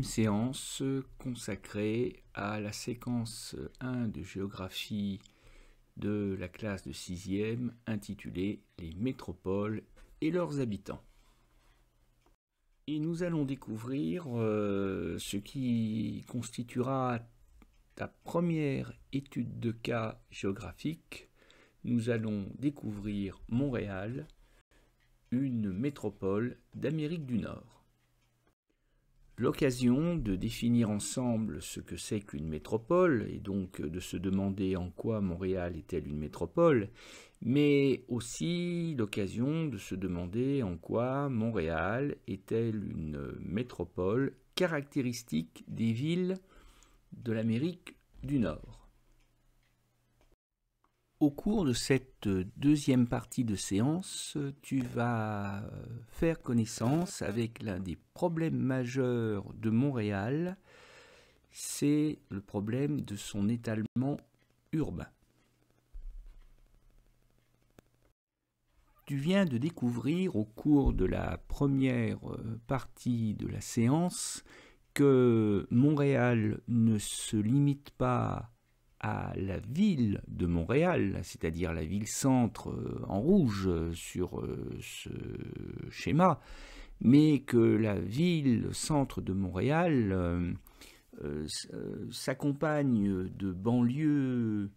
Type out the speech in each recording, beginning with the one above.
séance consacrée à la séquence 1 de géographie de la classe de 6e intitulée « Les métropoles et leurs habitants ». Et nous allons découvrir ce qui constituera ta première étude de cas géographique. Nous allons découvrir Montréal, une métropole d'Amérique du Nord. L'occasion de définir ensemble ce que c'est qu'une métropole, et donc de se demander en quoi Montréal est-elle une métropole, mais aussi l'occasion de se demander en quoi Montréal est-elle une métropole caractéristique des villes de l'Amérique du Nord. Au cours de cette deuxième partie de séance, tu vas faire connaissance avec l'un des problèmes majeurs de Montréal, c'est le problème de son étalement urbain. Tu viens de découvrir au cours de la première partie de la séance que Montréal ne se limite pas à la ville de Montréal, c'est-à-dire la ville-centre en rouge sur ce schéma, mais que la ville-centre de Montréal s'accompagne de banlieues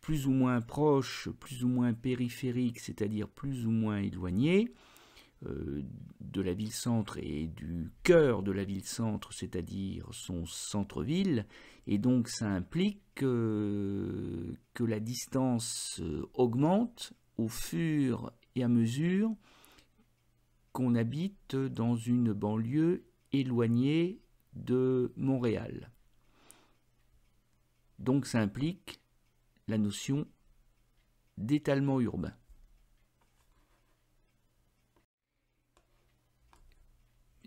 plus ou moins proches, plus ou moins périphériques, c'est-à-dire plus ou moins éloignées, de la ville-centre et du cœur de la ville-centre, c'est-à-dire son centre-ville, et donc ça implique que la distance augmente au fur et à mesure qu'on habite dans une banlieue éloignée de Montréal. Donc ça implique la notion d'étalement urbain.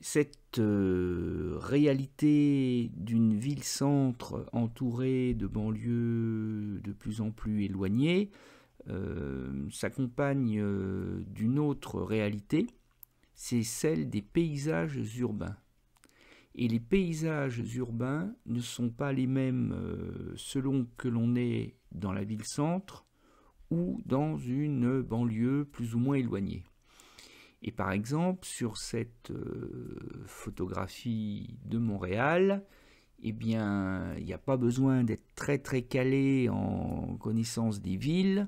Cette réalité d'une ville-centre entourée de banlieues de plus en plus éloignées s'accompagne d'une autre réalité, c'est celle des paysages urbains. Et les paysages urbains ne sont pas les mêmes selon que l'on est dans la ville-centre ou dans une banlieue plus ou moins éloignée. Et par exemple, sur cette photographie de Montréal, eh bien, il n'y a pas besoin d'être très calé en connaissance des villes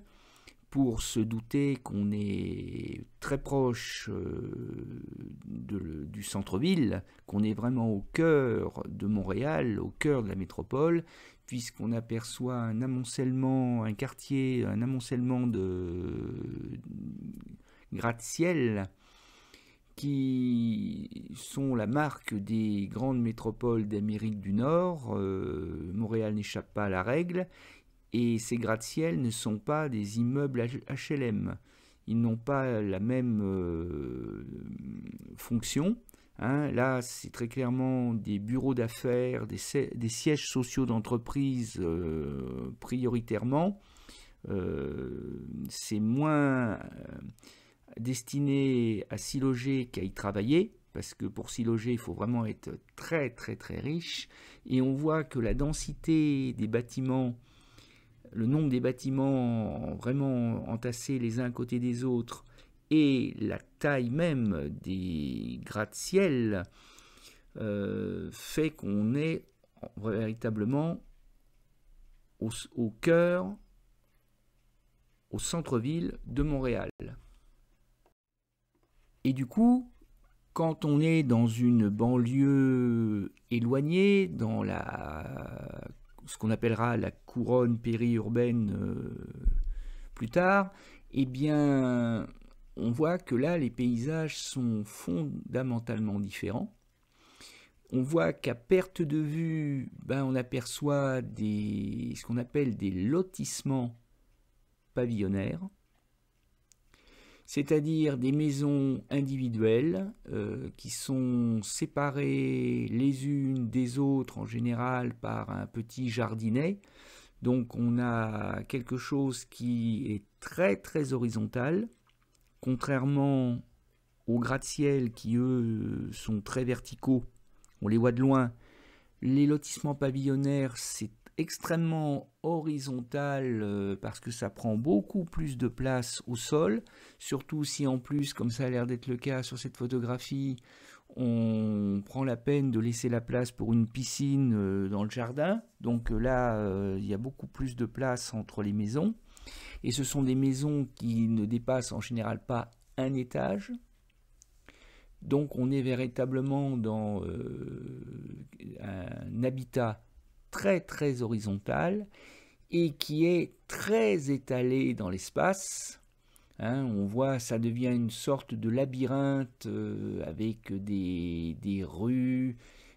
pour se douter qu'on est très proche du centre-ville, qu'on est vraiment au cœur de Montréal, au cœur de la métropole, puisqu'on aperçoit un amoncellement de gratte-ciel qui sont la marque des grandes métropoles d'Amérique du Nord. Montréal n'échappe pas à la règle, et ces gratte-ciel ne sont pas des immeubles HLM. Ils n'ont pas la même fonction. Là, c'est très clairement des bureaux d'affaires, des sièges sociaux d'entreprise prioritairement. C'est moins destiné à s'y loger qu'à y travailler, parce que pour s'y loger, il faut vraiment être très riche. Et on voit que la densité des bâtiments, le nombre des bâtiments vraiment entassés les uns à côté des autres, et la taille même des gratte-ciel fait qu'on est véritablement au cœur, au centre-ville de Montréal. Et du coup, quand on est dans une banlieue éloignée, dans ce qu'on appellera la couronne périurbaine plus tard, eh bien, on voit que là, les paysages sont fondamentalement différents. On voit qu'à perte de vue, on aperçoit ce qu'on appelle des lotissements pavillonnaires, c'est-à-dire des maisons individuelles qui sont séparées les unes des autres en général par un petit jardinet. Donc on a quelque chose qui est très horizontal, contrairement aux gratte-ciel qui eux sont très verticaux. on les voit de loin. Les lotissements pavillonnaires, c'est extrêmement horizontal parce que ça prend beaucoup plus de place au sol, surtout si en plus, comme ça a l'air d'être le cas sur cette photographie, on prend la peine de laisser la place pour une piscine dans le jardin. Donc là, il y a beaucoup plus de place entre les maisons. Et ce sont des maisons qui ne dépassent en général pas un étage. Donc on est véritablement dans un habitat très très horizontal et qui est très étalé dans l'espace. On voit, ça devient une sorte de labyrinthe avec des rues,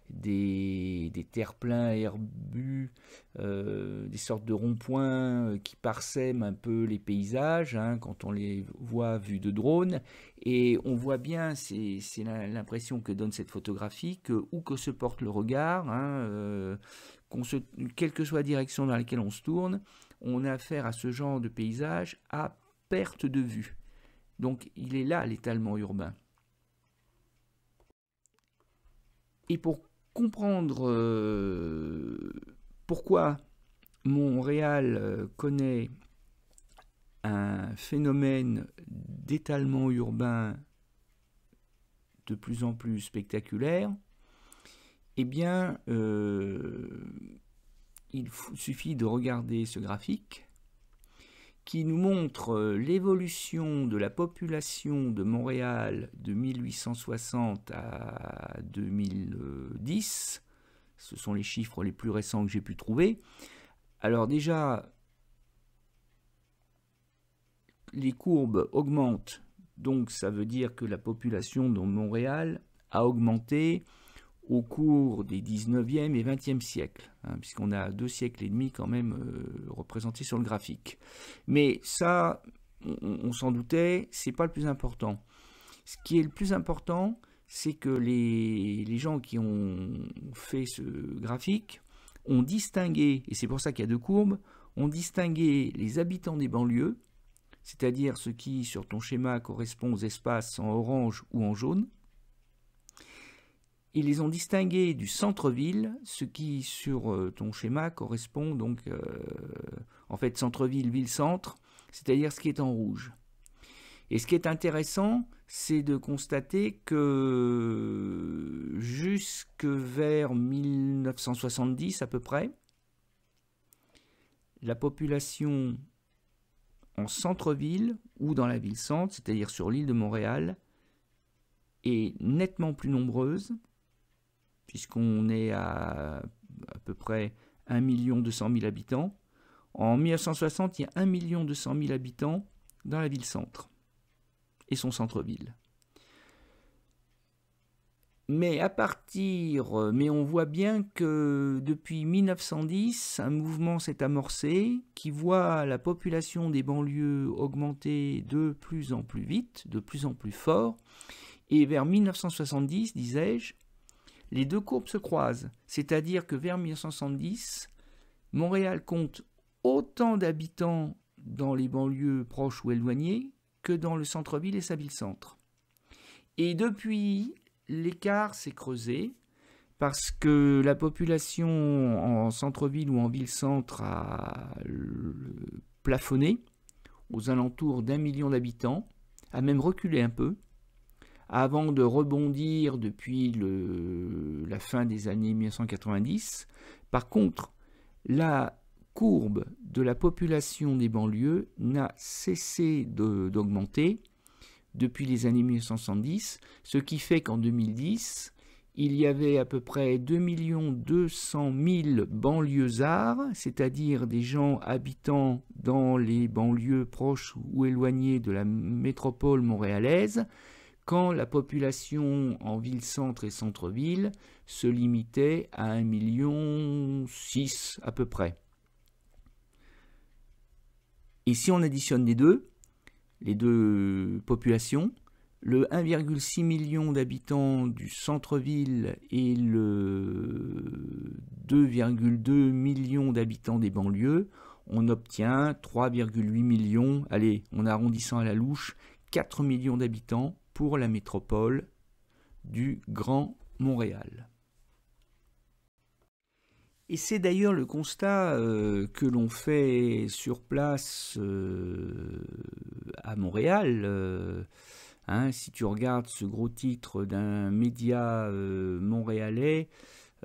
des terre-pleins herbus, des sortes de ronds-points qui parsèment un peu les paysages quand on les voit vus de drone. Et on voit bien, c'est l'impression que donne cette photographie, que où que se porte le regard, quelle que soit la direction dans laquelle on se tourne, on a affaire à ce genre de paysage à perte de vue. Donc il est là l'étalement urbain. Et pour comprendre pourquoi Montréal connaît un phénomène d'étalement urbain de plus en plus spectaculaire, eh bien, il suffit de regarder ce graphique qui nous montre l'évolution de la population de Montréal de 1860 à 2010. Ce sont les chiffres les plus récents que j'ai pu trouver. Alors déjà, les courbes augmentent, donc ça veut dire que la population de Montréal a augmenté au cours des 19e et 20e siècles, puisqu'on a 2 siècles et demi quand même représentés sur le graphique. Mais ça, on s'en doutait, c'est pas le plus important. Ce qui est le plus important, c'est que les gens qui ont fait ce graphique ont distingué, et c'est pour ça qu'il y a 2 courbes, ont distingué les habitants des banlieues, c'est-à-dire ce qui, sur ton schéma, correspond aux espaces en orange ou en jaune. Ils les ont distingués du centre-ville, ce qui, sur ton schéma, correspond donc, en fait, centre-ville, ville-centre, c'est-à-dire ce qui est en rouge. Et ce qui est intéressant, c'est de constater que jusque vers 1970 à peu près, la population en centre-ville ou dans la ville-centre, c'est-à-dire sur l'île de Montréal, est nettement plus nombreuse, puisqu'on est à peu près 1 200 000 habitants. En 1960, il y a 1 200 000 habitants dans la ville-centre et son centre-ville. Mais on voit bien que depuis 1910, un mouvement s'est amorcé qui voit la population des banlieues augmenter de plus en plus vite, de plus en plus fort. Et vers 1970, disais-je, les 2 courbes se croisent. C'est-à-dire que vers 1970, Montréal compte autant d'habitants dans les banlieues proches ou éloignées que dans le centre-ville et sa ville-centre. Et depuis, l'écart s'est creusé parce que la population en centre-ville ou en ville-centre a plafonné aux alentours d'1 million d'habitants, a même reculé un peu, avant de rebondir depuis la fin des années 1990. Par contre, la courbe de la population des banlieues n'a cessé d'augmenter depuis les années 1970, ce qui fait qu'en 2010, il y avait à peu près 2 200 000 banlieusards, c'est-à-dire des gens habitant dans les banlieues proches ou éloignées de la métropole montréalaise, quand la population en ville-centre et centre-ville se limitait à 1,6 million à peu près. Et si on additionne les deux populations, le 1,6 million d'habitants du centre-ville et le 2,2 millions d'habitants des banlieues, on obtient 3,8 millions, allez, en arrondissant à la louche, 4 millions d'habitants pour la métropole du Grand Montréal. Et c'est d'ailleurs le constat que l'on fait sur place à Montréal. Hein, si tu regardes ce gros titre d'un média montréalais,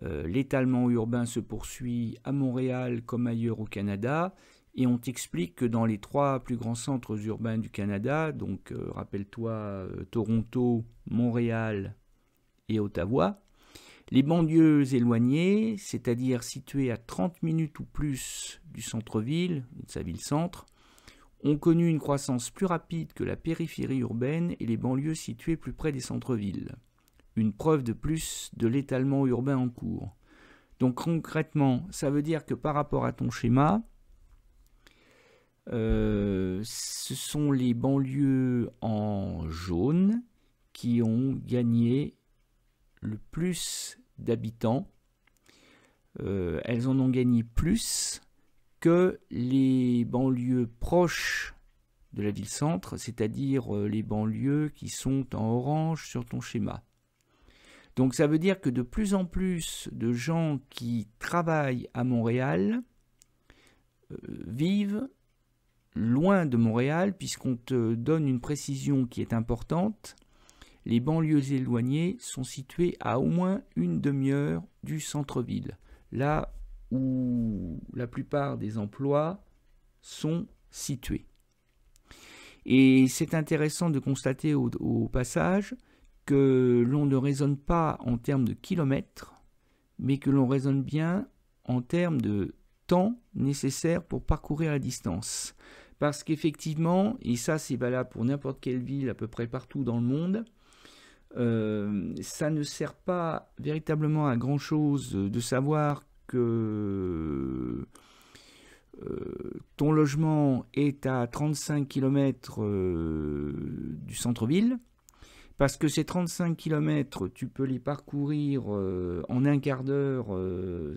l'étalement urbain se poursuit à Montréal comme ailleurs au Canada, et on t'explique que dans les 3 plus grands centres urbains du Canada, donc rappelle-toi Toronto, Montréal et Ottawa, les banlieues éloignées, c'est-à-dire situées à 30 minutes ou plus du centre-ville, de sa ville-centre, ont connu une croissance plus rapide que la périphérie urbaine et les banlieues situées plus près des centres-villes. Une preuve de plus de l'étalement urbain en cours. Donc concrètement, ça veut dire que par rapport à ton schéma, ce sont les banlieues en jaune qui ont gagné le plus d'habitants. Elles en ont gagné plus que les banlieues proches de la ville-centre, c'est-à-dire les banlieues qui sont en orange sur ton schéma. Donc ça veut dire que de plus en plus de gens qui travaillent à Montréal vivent loin de Montréal, puisqu'on te donne une précision qui est importante. Les banlieues éloignées sont situées à au moins une demi-heure du centre-ville, là où la plupart des emplois sont situés. Et c'est intéressant de constater au passage que l'on ne raisonne pas en termes de kilomètres, mais que l'on raisonne bien en termes de temps nécessaire pour parcourir la distance. Parce qu'effectivement, et ça c'est valable pour n'importe quelle ville à peu près partout dans le monde, ça ne sert pas véritablement à grand chose de savoir que ton logement est à 35 km du centre-ville, parce que ces 35 km, tu peux les parcourir en un quart d'heure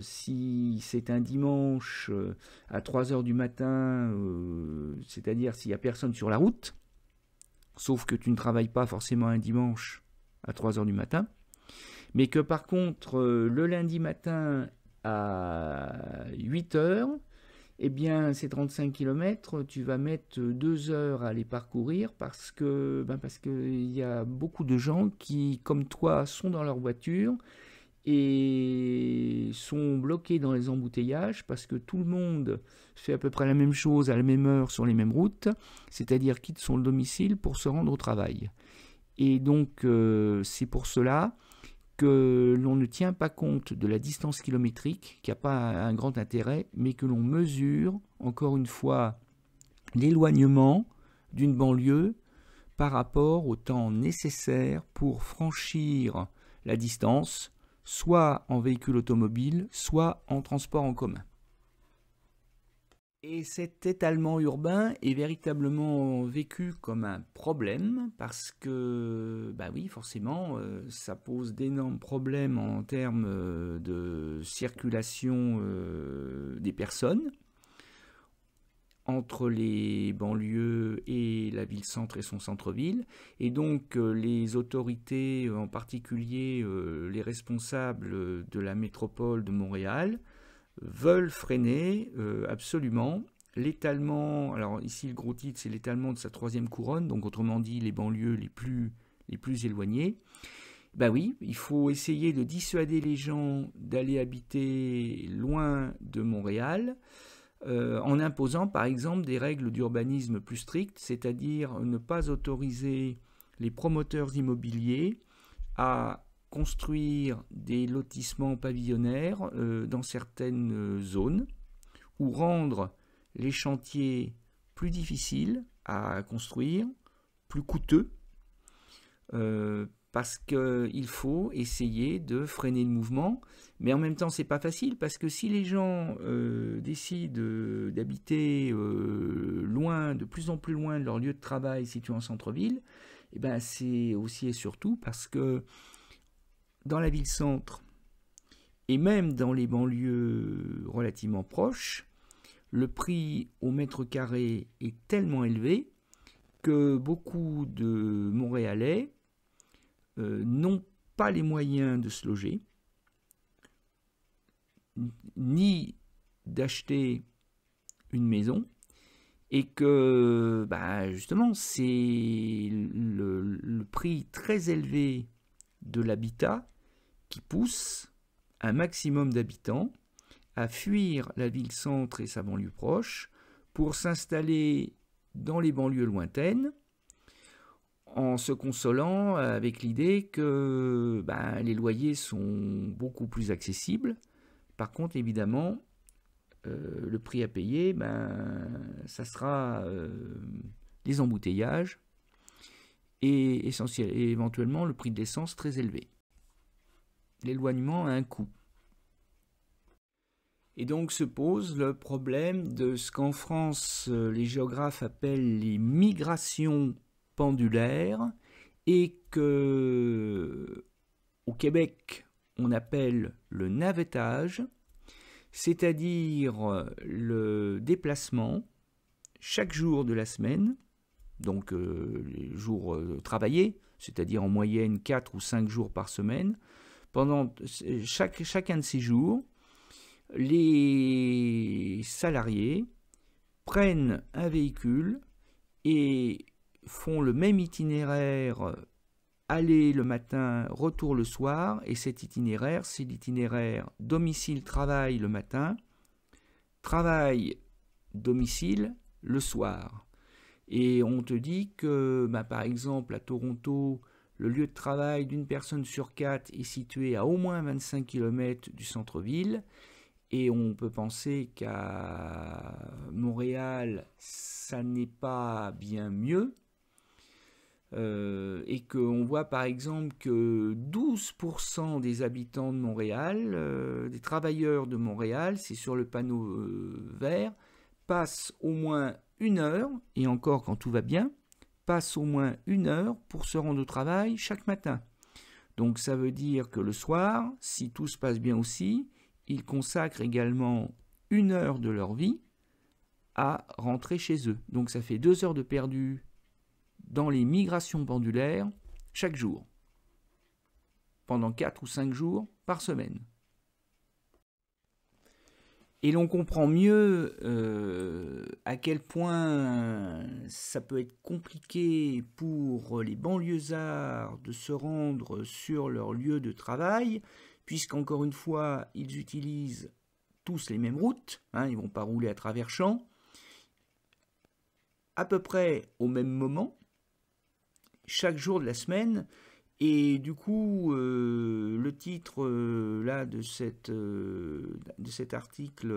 si c'est un dimanche à 3 heures du matin, c'est-à-dire s'il n'y a personne sur la route, sauf que tu ne travailles pas forcément un dimanche à 3 heures du matin, mais que par contre, le lundi matin à 8 heures, eh bien, ces 35 km, tu vas mettre 2 heures à les parcourir parce que y a beaucoup de gens qui, comme toi, sont dans leur voiture et sont bloqués dans les embouteillages parce que tout le monde fait à peu près la même chose à la même heure sur les mêmes routes, c'est-à-dire quitte son domicile pour se rendre au travail. Et donc, c'est pour cela que l'on ne tient pas compte de la distance kilométrique, qui n'a pas un grand intérêt, mais que l'on mesure, encore une fois, l'éloignement d'une banlieue par rapport au temps nécessaire pour franchir la distance, soit en véhicule automobile, soit en transport en commun. Et cet étalement urbain est véritablement vécu comme un problème parce que, oui, forcément, ça pose d'énormes problèmes en termes de circulation des personnes entre les banlieues et la ville-centre et son centre-ville. Et donc, les autorités, en particulier les responsables de la métropole de Montréal, veulent freiner absolument l'étalement. Alors ici le gros titre c'est l'étalement de sa 3e couronne, donc autrement dit les banlieues les plus éloignées. Oui, il faut essayer de dissuader les gens d'aller habiter loin de Montréal en imposant par exemple des règles d'urbanisme plus strictes, c'est-à-dire ne pas autoriser les promoteurs immobiliers à construire des lotissements pavillonnaires dans certaines zones ou rendre les chantiers plus difficiles à construire, plus coûteux, parce qu'il faut essayer de freiner le mouvement. Mais en même temps, c'est pas facile parce que si les gens décident d'habiter loin, de plus en plus loin de leur lieu de travail situé en centre-ville, c'est aussi et surtout parce que dans la ville-centre et même dans les banlieues relativement proches, le prix au mètre carré est tellement élevé que beaucoup de Montréalais n'ont pas les moyens de se loger, ni d'acheter une maison, et que justement c'est le prix très élevé de l'habitat qui pousse un maximum d'habitants à fuir la ville-centre et sa banlieue proche pour s'installer dans les banlieues lointaines, en se consolant avec l'idée que les loyers sont beaucoup plus accessibles. Par contre, évidemment, le prix à payer, ça sera les embouteillages et éventuellement le prix de l'essence très élevé. L'éloignement a un coût. Et donc se pose le problème de ce qu'en France, les géographes appellent les migrations pendulaires, et que au Québec, on appelle le navettage, c'est-à-dire le déplacement chaque jour de la semaine, donc les jours travaillés, c'est-à-dire en moyenne 4 ou 5 jours par semaine. Pendant chacun de ces jours, les salariés prennent un véhicule et font le même itinéraire, aller le matin, retour le soir, et cet itinéraire, c'est l'itinéraire domicile-travail le matin, travail-domicile le soir. Et on te dit que, par exemple, à Toronto, le lieu de travail d'une personne sur 4 est situé à au moins 25 km du centre-ville, et on peut penser qu'à Montréal, ça n'est pas bien mieux. Et qu'on voit par exemple que 12% des habitants de Montréal, des travailleurs de Montréal, c'est sur le panneau vert, passent au moins 1 heure, et encore quand tout va bien, passent au moins 1 heure pour se rendre au travail chaque matin. Donc ça veut dire que le soir, si tout se passe bien aussi, ils consacrent également 1 heure de leur vie à rentrer chez eux. Donc ça fait 2 heures de perdu dans les migrations pendulaires chaque jour, pendant 4 ou 5 jours par semaine. Et l'on comprend mieux à quel point ça peut être compliqué pour les banlieusards de se rendre sur leur lieu de travail, puisqu'encore une fois, ils utilisent tous les mêmes routes, ils ne vont pas rouler à travers champs, à peu près au même moment, chaque jour de la semaine. Et du coup, le titre là de cet article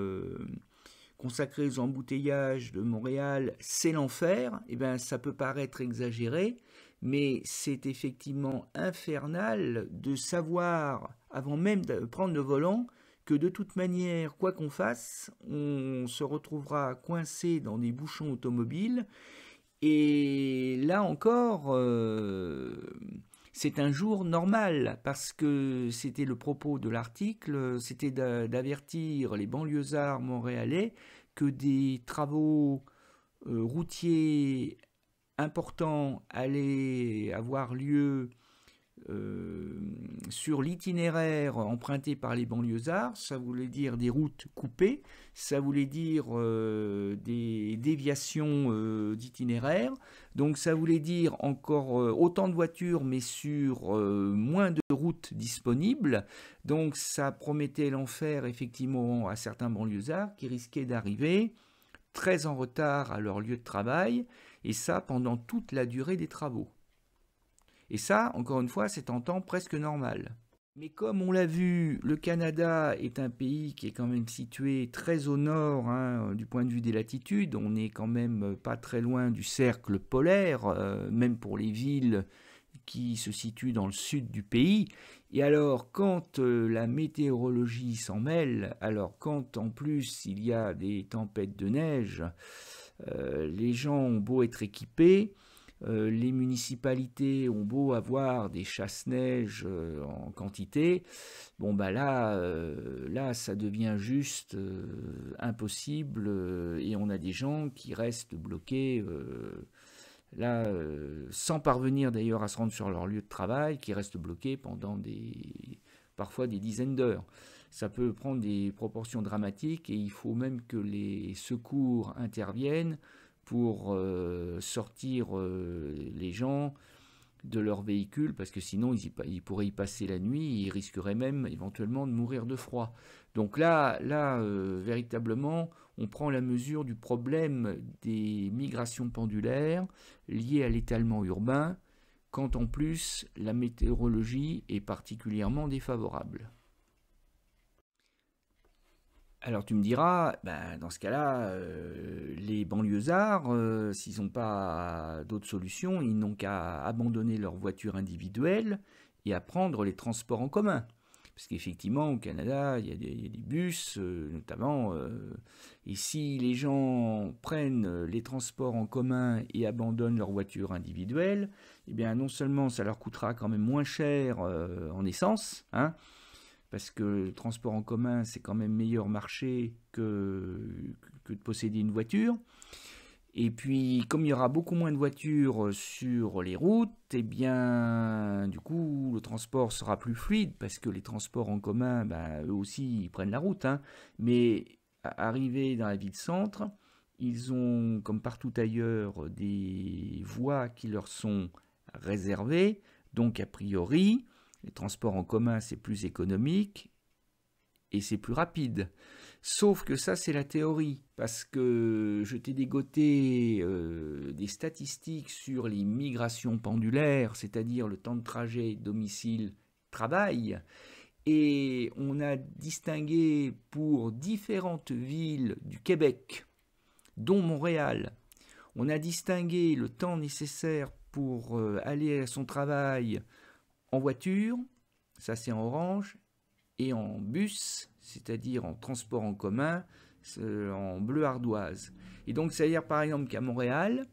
consacré aux embouteillages de Montréal, c'est l'enfer. Eh bien, ça peut paraître exagéré, mais c'est effectivement infernal de savoir, avant même de prendre le volant, que de toute manière, quoi qu'on fasse, on se retrouvera coincé dans des bouchons automobiles. Et là encore, c'est un jour normal, parce que c'était le propos de l'article, c'était d'avertir les banlieusards montréalais que des travaux routiers importants allaient avoir lieu sur l'itinéraire emprunté par les banlieusards. Ça voulait dire des routes coupées, ça voulait dire des déviations d'itinéraire, donc ça voulait dire encore autant de voitures mais sur moins de routes disponibles. Donc ça promettait l'enfer effectivement à certains banlieusards qui risquaient d'arriver très en retard à leur lieu de travail, et ça pendant toute la durée des travaux. Et ça, encore une fois, c'est en temps presque normal. Mais comme on l'a vu, le Canada est un pays qui est quand même situé très au nord du point de vue des latitudes. On n'est quand même pas très loin du cercle polaire, même pour les villes qui se situent dans le sud du pays. Et alors, quand la météorologie s'en mêle, alors quand en plus il y a des tempêtes de neige, les gens ont beau être équipés, les municipalités ont beau avoir des chasse-neige en quantité, bon là ça devient juste impossible, et on a des gens qui restent bloqués sans parvenir d'ailleurs à se rendre sur leur lieu de travail, qui restent bloqués pendant parfois des dizaines d'heures. ça peut prendre des proportions dramatiques et il faut même que les secours interviennent pour sortir les gens de leur véhicule, parce que sinon ils pourraient y passer la nuit et ils risqueraient même éventuellement de mourir de froid. Donc là véritablement, on prend la mesure du problème des migrations pendulaires liées à l'étalement urbain, quand en plus la météorologie est particulièrement défavorable. Alors tu me diras, dans ce cas-là, les banlieusards, s'ils n'ont pas d'autre solution, ils n'ont qu'à abandonner leur voiture individuelle et à prendre les transports en commun. Parce qu'effectivement, au Canada, il y a des bus, notamment, et si les gens prennent les transports en commun et abandonnent leur voiture individuelle, eh bien non seulement ça leur coûtera quand même moins cher en essence, hein, parce que le transport en commun, c'est quand même meilleur marché que de posséder une voiture. Et puis, comme il y aura beaucoup moins de voitures sur les routes, eh bien, du coup, le transport sera plus fluide, parce que les transports en commun, eux aussi, ils prennent la route, hein. Mais arrivés dans la ville-centre, ils ont, comme partout ailleurs, des voies qui leur sont réservées. Donc, a priori, les transports en commun, c'est plus économique et c'est plus rapide. Sauf que ça, c'est la théorie, parce que je t'ai dégoté des statistiques sur les migrations pendulaires, c'est-à-dire le temps de trajet domicile-travail, et on a distingué pour différentes villes du Québec, dont Montréal, on a distingué le temps nécessaire pour aller à son travail en voiture, ça c'est en orange, et en bus, c'est-à-dire en transport en commun, en bleu ardoise. Et donc, c'est-à-dire par exemple qu'à Montréal,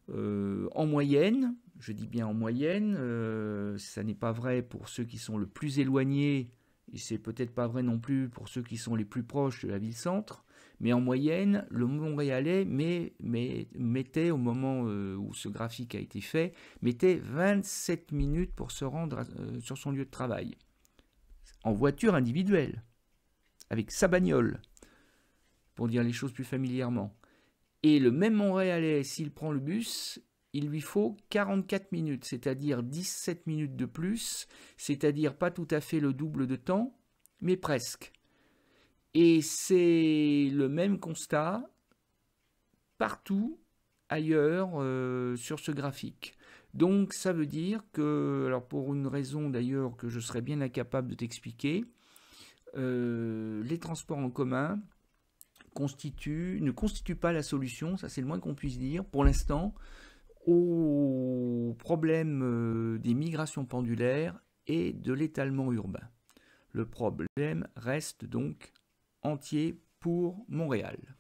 en moyenne, je dis bien en moyenne, ça n'est pas vrai pour ceux qui sont le plus éloignés, et c'est peut-être pas vrai non plus pour ceux qui sont les plus proches de la ville-centre, mais en moyenne, le Montréalais mettait, au moment où ce graphique a été fait, mettait 27 minutes pour se rendre sur son lieu de travail, en voiture individuelle, avec sa bagnole, pour dire les choses plus familièrement. Et le même Montréalais, s'il prend le bus, il lui faut 44 minutes, c'est-à-dire 17 minutes de plus, c'est-à-dire pas tout à fait le double de temps, mais presque. Et c'est le même constat partout ailleurs sur ce graphique. Donc ça veut dire que, alors pour une raison d'ailleurs que je serais bien incapable de t'expliquer, les transports en commun ne constituent pas la solution, ça c'est le moins qu'on puisse dire, pour l'instant, au problème des migrations pendulaires et de l'étalement urbain. Le problème reste donc entier pour Montréal.